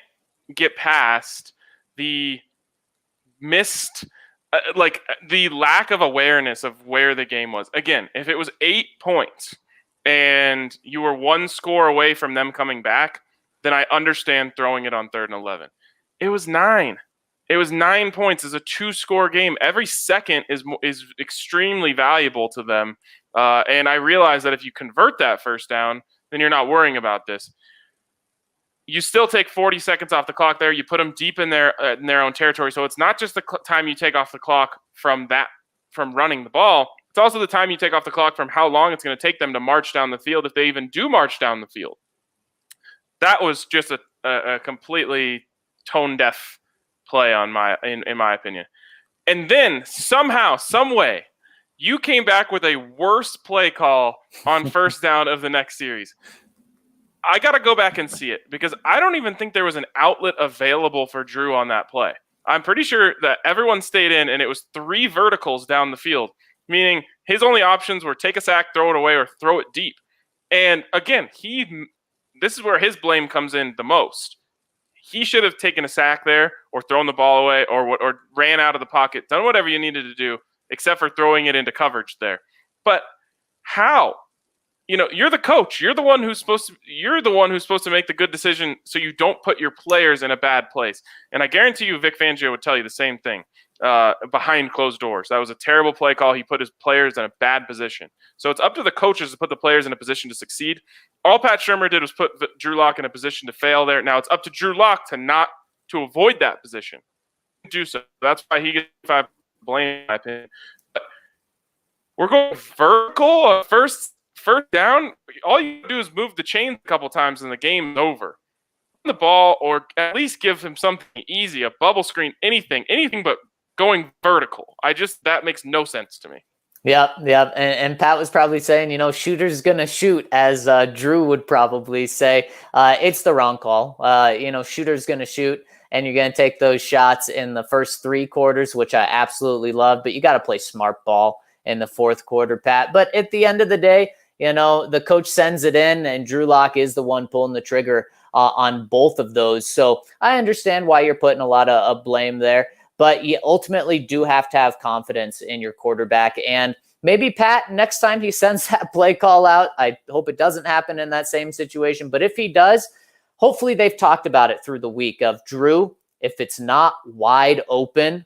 get past the missed. The lack of awareness of where the game was. Again, if it was 8 points and you were 1 score away from them coming back, then I understand throwing it on 3rd and 11. It was 9. It was 9 points. It's a 2-score game. Every second is extremely valuable to them. And I realize that if you convert that first down, then you're not worrying about this. You still take 40 seconds off the clock there. You put them deep in their own territory. So it's not just the time you take off the clock from running the ball. It's also the time you take off the clock from how long it's going to take them to march down the field if they even do march down the field. That was just a completely tone-deaf play in my opinion. And then somehow, some way, You came back with a worse play call on first down of the next series. I got to go back and see it because I don't even think there was an outlet available for Drew on that play. I'm pretty sure that everyone stayed in, and it was 3 verticals down the field, meaning his only options were take a sack, throw it away, or throw it deep. And again, this is where his blame comes in the most. He should have taken a sack there or thrown the ball away or ran out of the pocket, done whatever you needed to do, except for throwing it into coverage there. But how? You're the coach. You're the one who's supposed to make the good decision so you don't put your players in a bad place. And I guarantee you Vic Fangio would tell you the same thing behind closed doors. That was a terrible play call. He put his players in a bad position. So it's up to the coaches to put the players in a position to succeed. All Pat Shurmur did was put Drew Lock in a position to fail there. Now it's up to Drew Lock to avoid that position. Do so. That's why he gets 5 blame, in my opinion. But we're going vertical first down. All you do is move the chains a couple times and the game's over. The ball, or at least give him something easy, a bubble screen, anything but going vertical. That makes no sense to me. Yep. And Pat was probably saying, shooter's going to shoot, as Drew would probably say. It's the wrong call. Shooter's going to shoot, and you're going to take those shots in the first 3 quarters, which I absolutely love, but you got to play smart ball in the fourth quarter, Pat. But at the end of the day, the coach sends it in, and Drew Lock is the one pulling the trigger on both of those. So I understand why you're putting a lot of blame there, but you ultimately do have to have confidence in your quarterback. And maybe Pat, next time he sends that play call out, I hope it doesn't happen in that same situation. But if he does, hopefully they've talked about it through the week of Drew. If it's not wide open,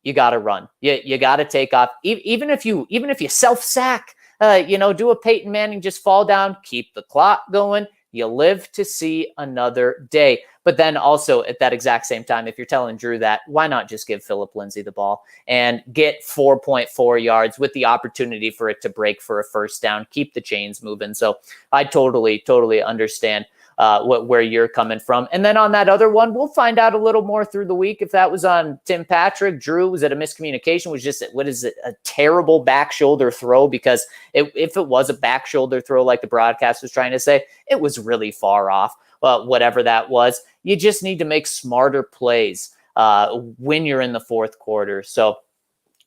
you got to run. You got to take off. Even if you self-sack, do a Peyton Manning, just fall down, keep the clock going. You live to see another day. But then also at that exact same time, if you're telling Drew that, why not just give Phillip Lindsay the ball and get 4.4 yards with the opportunity for it to break for a first down, keep the chains moving. So I totally understand where you're coming from. And then on that other one, we'll find out a little more through the week if that was on Tim Patrick. Drew, was it a miscommunication? Was just, a terrible back shoulder throw? Because if it was a back shoulder throw, like the broadcast was trying to say, it was really far off. Whatever that was, you just need to make smarter plays when you're in the fourth quarter. So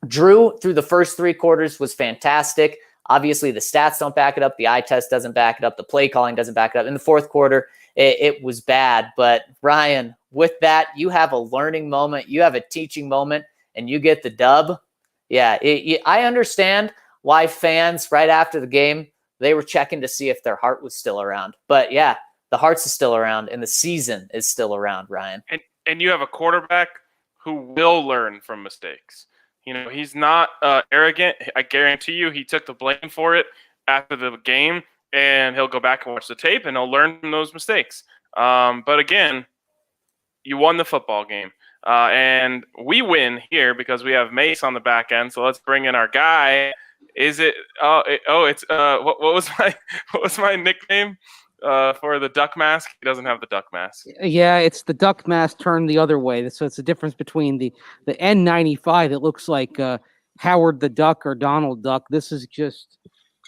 Drew, through the first 3 quarters, was fantastic. Obviously, the stats don't back it up. The eye test doesn't back it up. The play calling doesn't back it up. In the fourth quarter, it was bad. But Ryan, with that, you have a learning moment. You have a teaching moment, and you get the dub. Yeah, I understand why fans, right after the game, they were checking to see if their heart was still around. But yeah, the heart's is still around, and the season is still around, Ryan. And you have a quarterback who will learn from mistakes. He's not arrogant. I guarantee you he took the blame for it after the game, and he'll go back and watch the tape, and he'll learn from those mistakes. But again, you won the football game. And we win here because we have Mace on the back end. So let's bring in our guy. Is it what was my nickname for the duck mask? He doesn't have the duck mask. Yeah, it's the duck mask turned the other way. So it's the difference between the N95 that looks like Howard the Duck or Donald Duck. This is just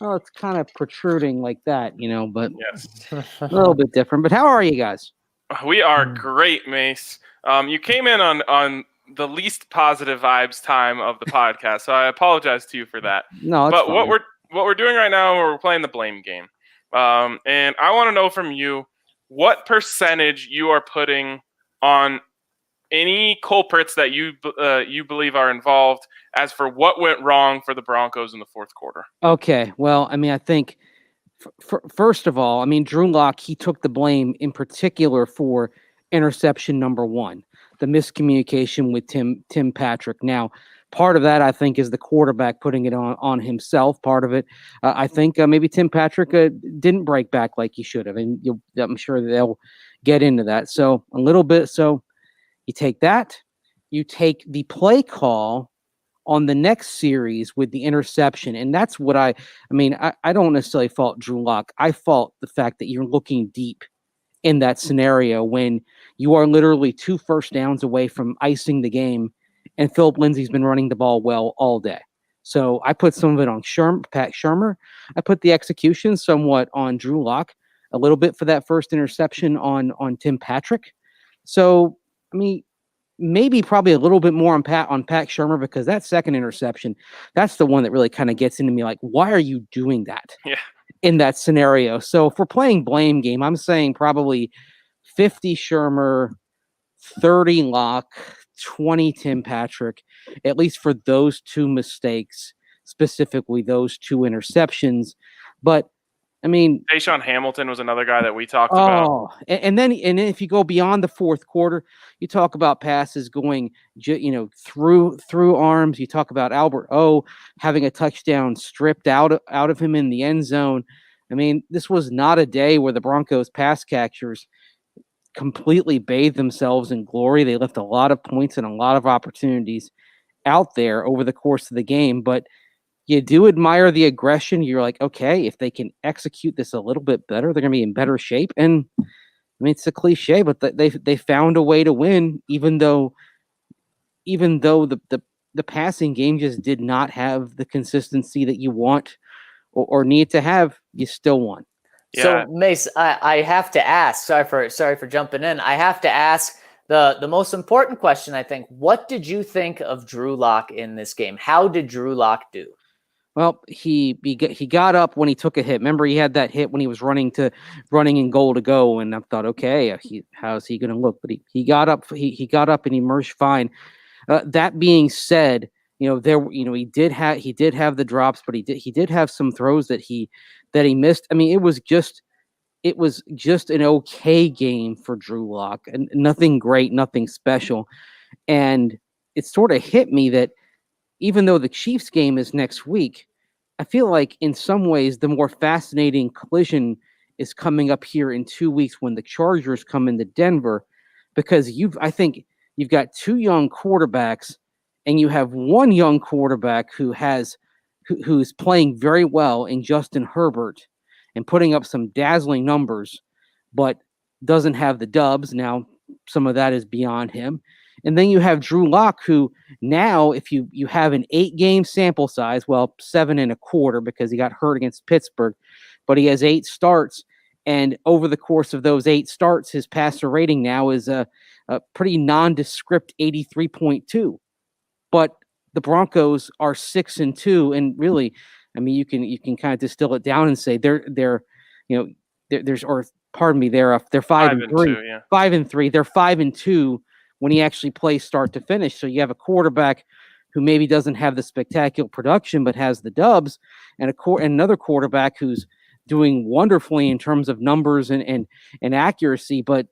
it's kind of protruding like that, but yes. A little bit different. But how are you guys? We are great, Mace. You came in on the least positive vibes time of the podcast, so I apologize to you for that. No, but fine. what we're doing right now, we're playing the blame game. And I want to know from you what percentage you are putting on any culprits that you believe are involved as for what went wrong for the Broncos in the fourth quarter. Okay, well, I think first of all, Drew Lock, he took the blame in particular for interception number 1, the miscommunication with Tim Patrick. Now, part of that, I think, is the quarterback putting it on himself. Part of it, I think, maybe Tim Patrick didn't break back like he should have, and I'm sure they'll get into that. So a little bit. So you take that, you take the play call on the next series with the interception, and that's what I don't necessarily fault Drew Lock. I fault the fact that you're looking deep in that scenario when you are literally 2 first downs away from icing the game. And Phillip Lindsay's been running the ball well all day. So I put some of it on Pat Shurmur. I put the execution somewhat on Drew Lock, a little bit for that first interception on Tim Patrick. So, I mean, maybe probably a little bit more on Pat Shurmur, because that second interception, that's the one that really kind of gets into me. Like, why are you doing that in that scenario? So if we're playing blame game, I'm saying probably 50 Shurmur, 30 Lock, 20 Tim Patrick, at least for those two mistakes, specifically those two interceptions. But I mean, Deshaun Hamilton was another guy that we talked about. And then if you go beyond the fourth quarter, you talk about passes going, through arms. You talk about Albert O having a touchdown stripped out of him in the end zone. I mean, this was not a day where the Broncos pass catchers completely bathed themselves in glory. They left a lot of points and a lot of opportunities out there over the course of the game, but you do admire the aggression. You're like, okay, if they can execute this a little bit better, they're going to be in better shape. And I mean, it's a cliche, but they found a way to win, even though the passing game just did not have the consistency that you want or need to have. You still won. So Mace, I have to ask. Sorry for jumping in. I have to ask the most important question. I think. What did you think of Drew Lock in this game? How did Drew Lock do? Well, he got up when he took a hit. Remember, he had that hit when he was running in goal to go, and I thought, okay, how's he going to look? But he got up. He got up and emerged fine. That being said, he did have the drops, but he did have some throws that he missed. I mean, it was just an okay game for Drew Lock, and nothing great, nothing special. And it sort of hit me that even though the Chiefs game is next week, I feel like in some ways the more fascinating collision is coming up here in 2 weeks when the Chargers come into Denver, because I think you've got two young quarterbacks and you have one young quarterback who's playing very well in Justin Herbert and putting up some dazzling numbers, but doesn't have the dubs. Now, some of that is beyond him. And then you have Drew Lock, who now, if you have an 8-game sample size, well, 7.25 because he got hurt against Pittsburgh, but he has 8 starts. And over the course of those 8 starts, his passer rating now is a pretty nondescript 83.2. But the Broncos are 6-2, and really, I mean, you can kind of distill it down and say they're 5-3. 5-3. They're 5-2 when he actually plays start to finish. So you have a quarterback who maybe doesn't have the spectacular production but has the dubs, and another quarterback who's doing wonderfully in terms of numbers and accuracy, but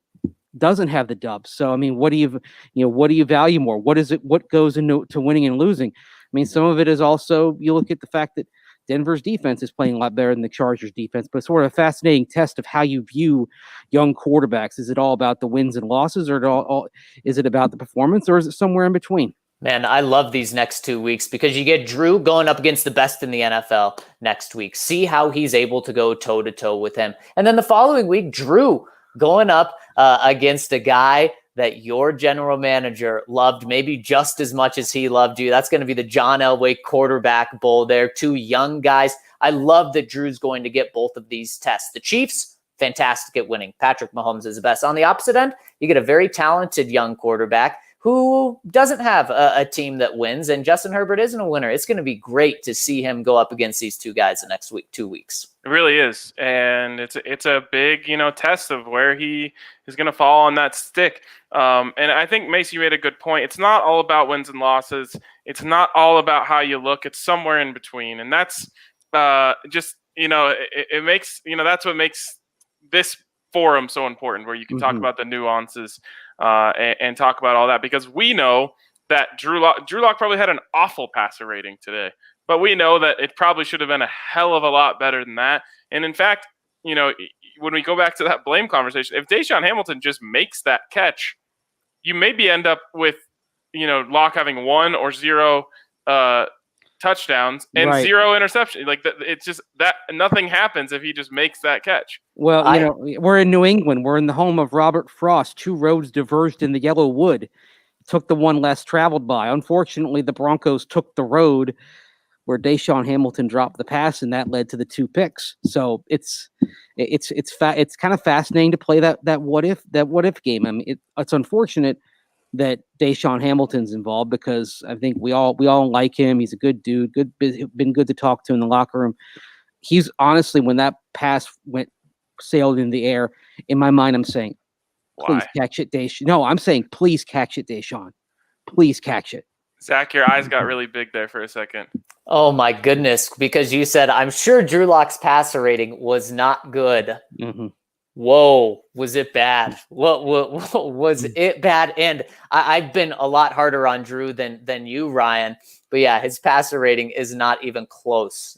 doesn't have the dubs. So I mean, what do you value more? What goes into winning and losing? I mean, some of it is also, you look at the fact that Denver's defense is playing a lot better than the Chargers defense, but it's sort of a fascinating test of how you view young quarterbacks. Is it all about the wins and losses, or is it about the performance, or is it somewhere in between? Man, I love these next 2 weeks because you get Drew going up against the best in the NFL next week. See how he's able to go toe-to-toe with him. And then the following week, Drew going up against a guy that your general manager loved maybe just as much as he loved you. That's going to be the John Elway quarterback bowl there. 2 young guys. I love that Drew's going to get both of these tests. The Chiefs, fantastic at winning. Patrick Mahomes is the best. On the opposite end, you get a very talented young quarterback who doesn't have a team that wins, and Justin Herbert isn't a winner. It's going to be great to see him go up against these two guys the next 2 weeks. It really is, and it's a big test of where he is going to fall on that stick. And I think, Mace, you made a good point. It's not all about wins and losses. It's not all about how you look. It's somewhere in between, and that's it makes that's what makes this forum so important, where you can talk about the nuances and talk about all that, because we know that Drew Lock probably had an awful passer rating today, but we know that it probably should have been a hell of a lot better than that. And in fact, when we go back to that blame conversation, if Deshaun Hamilton just makes that catch, you maybe end up with Lock having 1 or 0 touchdowns and 0 interception. Like it's just that nothing happens if he just makes that catch. Well, we're in New England. We're in the home of Robert Frost. 2 roads diverged in the yellow wood. Took the one less traveled by. Unfortunately, the Broncos took the road where Deshaun Hamilton dropped the pass, and that led to the 2 picks. So it's kind of fascinating to play that what if game. I mean, it's unfortunate that Deshaun Hamilton's involved because I think we all like him. He's a good dude, been good to talk to in the locker room. He's honestly, when that pass sailed in the air, in my mind, I'm saying, please catch it, Deshaun. No, I'm saying, please catch it, Deshaun. Please catch it. Zach, your eyes got really big there for a second. Oh my goodness, because you said, I'm sure Drew Lock's passer rating was not good. Mm-hmm. Whoa, was it bad? What was it bad? And I've been a lot harder on Drew than you, Ryan. But yeah, his passer rating is not even close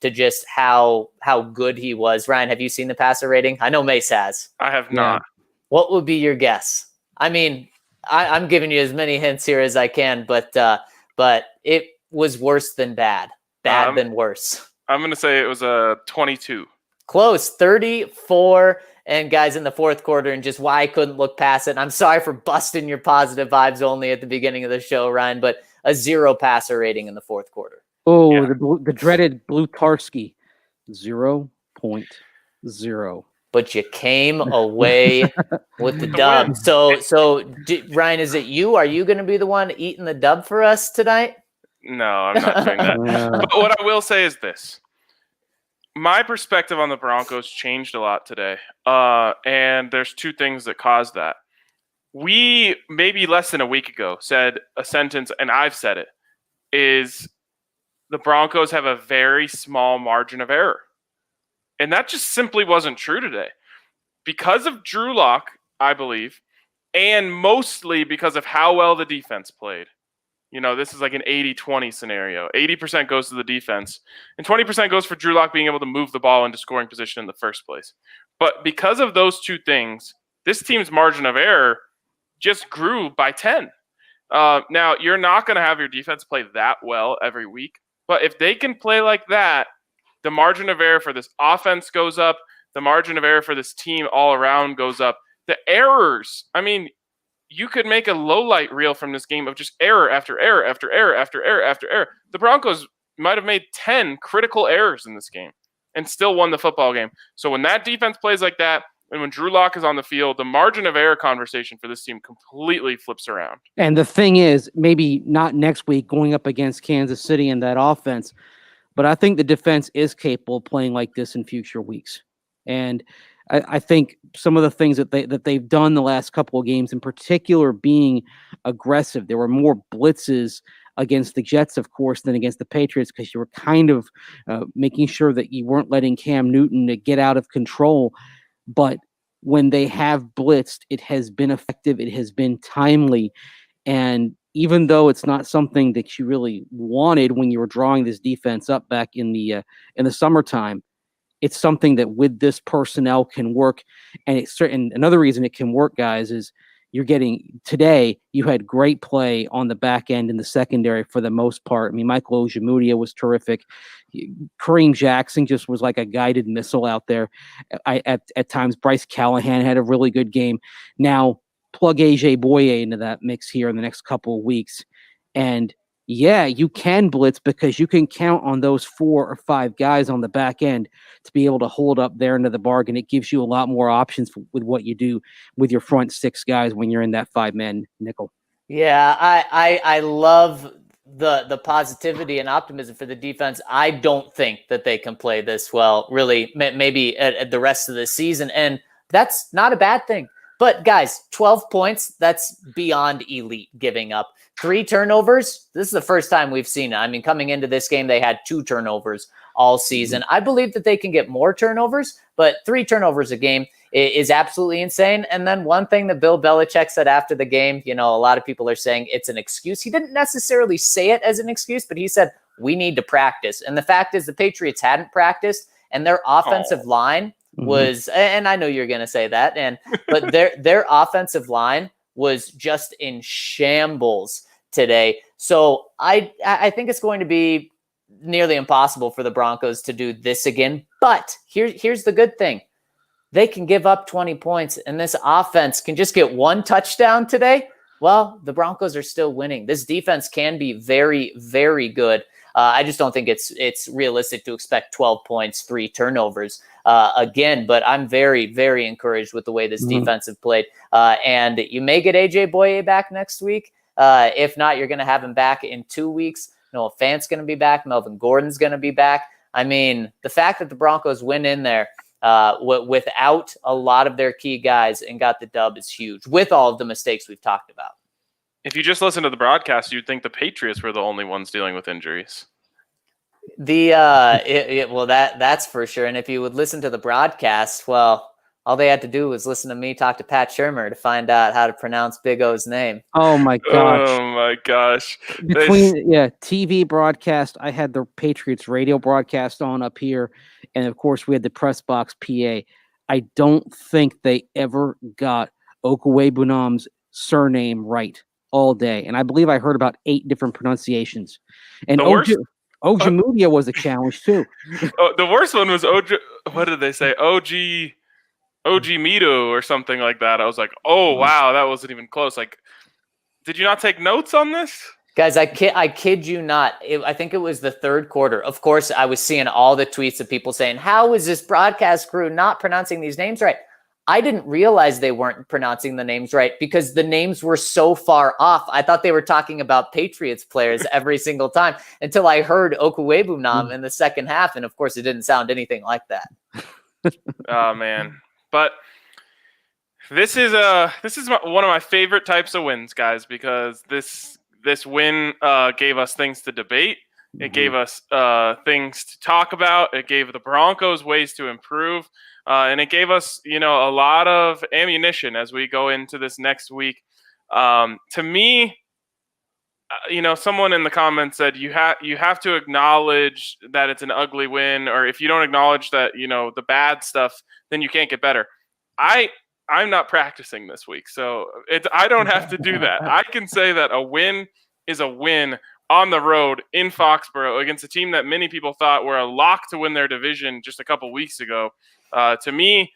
to just how good he was. Ryan, have you seen the passer rating? I know Mace has. I have not. What would be your guess? I mean, I'm giving you as many hints here as I can, but it was worse than bad. Bad than worse. I'm going to say it was a 22. Close, 34. And guys, in the fourth quarter, and just why I couldn't look past it. And I'm sorry for busting your positive vibes only at the beginning of the show, Ryan, but a 0 passer rating in the fourth quarter. Oh, yeah. The dreaded Blutarski, 0.0. But you came away with the dub. So Ryan, is it you? Are you going to be the one eating the dub for us tonight? No, I'm not doing that. But what I will say is this. My perspective on the Broncos changed a lot today. And there's 2 things that caused that. We, maybe less than a week ago, said a sentence, and I've said it, is the Broncos have a very small margin of error. And that just simply wasn't true today. Because of Drew Lock, I believe, and mostly because of how well the defense played. You know, this is like an 80-20 scenario. 80% goes to the defense, and 20% goes for Drew Lock being able to move the ball into scoring position in the first place. But because of those 2 things, this team's margin of error just grew by 10. Now, you're not going to have your defense play that well every week, but if they can play like that, the margin of error for this offense goes up. The margin of error for this team all around goes up. The errors, I mean, you could make a low-light reel from this game of just error after error after error after error after error. The Broncos might have made 10 critical errors in this game and still won the football game. So when that defense plays like that, and when Drew Lock is on the field, the margin of error conversation for this team completely flips around. And the thing is, maybe not next week going up against Kansas City in that offense, but I think the defense is capable of playing like this in future weeks. And I think some of the things that they've done the last couple of games, in particular, being aggressive. There were more blitzes against the Jets, of course, than against the Patriots because you were kind of making sure that you weren't letting Cam Newton get out of control. But when they have blitzed, it has been effective. It has been timely. And even though it's not something that you really wanted when you were drawing this defense up back in the summertime, it's something that with this personnel can work. And it's certain. Another reason it can work, guys, is you're getting today. You had great play on the back end in the secondary for the most part. I mean, Michael Ojemudia was terrific. Kareem Jackson just was like a guided missile out there. At times, Bryce Callahan had a really good game. Now, plug AJ Boye into that mix here in the next couple of weeks. And yeah, you can blitz because you can count on those 4 or 5 guys on the back end to be able to hold up there into the bargain. It gives you a lot more options with what you do with your front 6 guys when you're in that 5-man nickel. Yeah, I love the positivity and optimism for the defense. I don't think that they can play this well, really, maybe at the rest of the season. And that's not a bad thing. But guys, 12 points, that's beyond elite giving up. 3 turnovers, this is the first time we've seen it. I mean, coming into this game, they had 2 turnovers all season. I believe that they can get more turnovers, but 3 turnovers a game is absolutely insane. And then one thing that Bill Belichick said after the game, you know, a lot of people are saying it's an excuse. He didn't necessarily say it as an excuse, but he said, we need to practice. And the fact is the Patriots hadn't practiced, and their offensive line was, and I know you're going to say that, but their offensive line was just in shambles today. So I think it's going to be nearly impossible for the Broncos to do this again. But here's the good thing. They can give up 20 points, and this offense can just get 1 touchdown today. well, the Broncos are still winning. This defense can be very, very good. I just don't think it's realistic to expect 12 points, 3 turnovers again. But I'm very, very encouraged with the way this defense have played. And you may get AJ Boye back next week. If not, you're going to have him back in 2 weeks. Noah Fant's going to be back. Melvin Gordon's going to be back. I mean, the fact that the Broncos went in there without a lot of their key guys and got the dub is huge, with all of the mistakes we've talked about. If you just listen to the broadcast, you'd think the Patriots were the only ones dealing with injuries. Well, that's for sure. And if you would listen to the broadcast, well, all they had to do was listen to me talk to Pat Shurmur to find out how to pronounce Big O's name. Oh my gosh! Oh my gosh! Between TV broadcast, I had the Patriots radio broadcast on up here, and of course we had the press box PA. I don't think they ever got Okwuegbunam's surname right all day, and I believe I heard about 8 different pronunciations. And Ojemudia was a challenge too. The worst one was what did they say? OG Mito or something like that. I was like, oh wow, that wasn't even close. Like, did you not take notes on this? Guys, I kid you not. I think it was the third quarter. Of course, I was seeing all the tweets of people saying, how is this broadcast crew not pronouncing these names right? I didn't realize they weren't pronouncing the names right because the names were so far off. I thought they were talking about Patriots players every single time until I heard Okwuegbunam in the second half. And of course, it didn't sound anything like that. Oh, man. But this is one of my favorite types of wins, guys, because this win gave us things to debate. It gave us things to talk about. It gave the Broncos ways to improve. And it gave us, a lot of ammunition as we go into this next week. To me, someone in the comments said you have to acknowledge that it's an ugly win, or if you don't acknowledge that, the bad stuff, then you can't get better. I'm not practicing this week, so I don't have to do that. I can say that a win is a win on the road in Foxborough against a team that many people thought were a lock to win their division just a couple weeks ago. To me,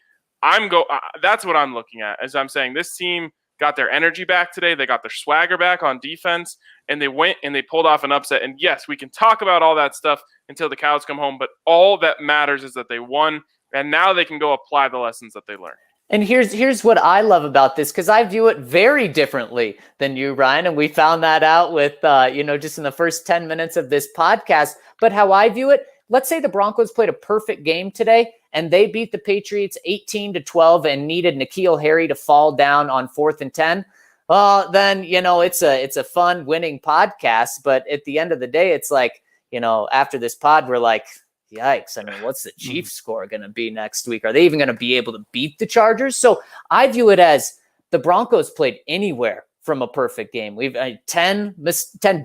that's what I'm looking at. As I'm saying, this team got their energy back today. They got their swagger back on defense, and they went and they pulled off an upset. And yes, we can talk about all that stuff until the cows come home, but all that matters is that they won, and now they can go apply the lessons that they learned. And here's what I love about this, because I view it very differently than you, Ryan. And we found that out with, just in the first 10 minutes of this podcast. But how I view it, let's say the Broncos played a perfect game today and they beat the Patriots 18-12 and needed N'Keal Harry to fall down on 4th and 10. Well, then, it's a fun winning podcast. But at the end of the day, it's like, after this pod, we're like, yikes. I mean, what's the Chiefs score going to be next week? Are they even going to be able to beat the Chargers? So I view it as the Broncos played anywhere from a perfect game. We've 10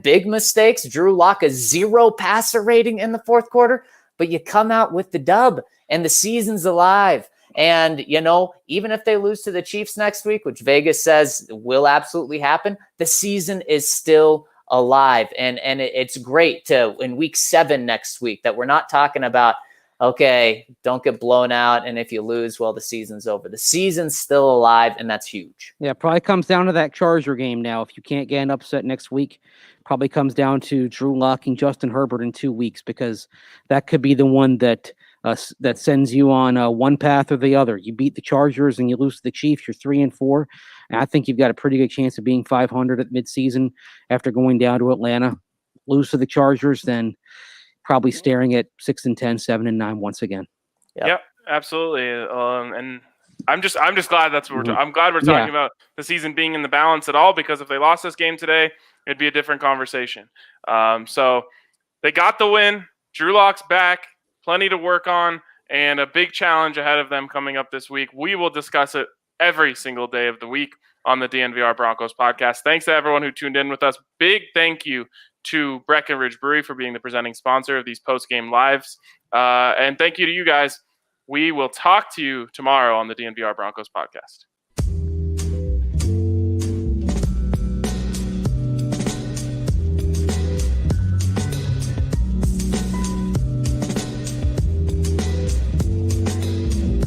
big mistakes. Drew Lock a 0 passer rating in the fourth quarter, but you come out with the dub and the season's alive. And, even if they lose to the Chiefs next week, which Vegas says will absolutely happen, the season is still alive. And it's great to, in week 7 next week, that we're not talking about, okay, don't get blown out, and if you lose, well, the season's over. The season's still alive, and that's huge. Yeah, probably comes down to that Charger game now. If you can't get an upset next week, probably comes down to Drew Lock and Justin Herbert in 2 weeks, because that could be the one that sends you on one path or the other. You beat the Chargers and you lose to the Chiefs, you're 3-4. And I think you've got a pretty good chance of being 500 at midseason after going down to Atlanta. Lose to the Chargers, then probably staring at 6-10, 7-9 once again. Yep, absolutely. And I'm just glad that's what I'm glad we're talking about the season being in the balance at all, because if they lost this game today, it'd be a different conversation. So they got the win. Drew Lock's back, plenty to work on, and a big challenge ahead of them coming up this week. We will discuss it every single day of the week on the DNVR Broncos podcast. Thanks to everyone who tuned in with us. Big thank you to Breckenridge Brewery for being the presenting sponsor of these post-game lives. And thank you to you guys. We will talk to you tomorrow on the DNVR Broncos podcast.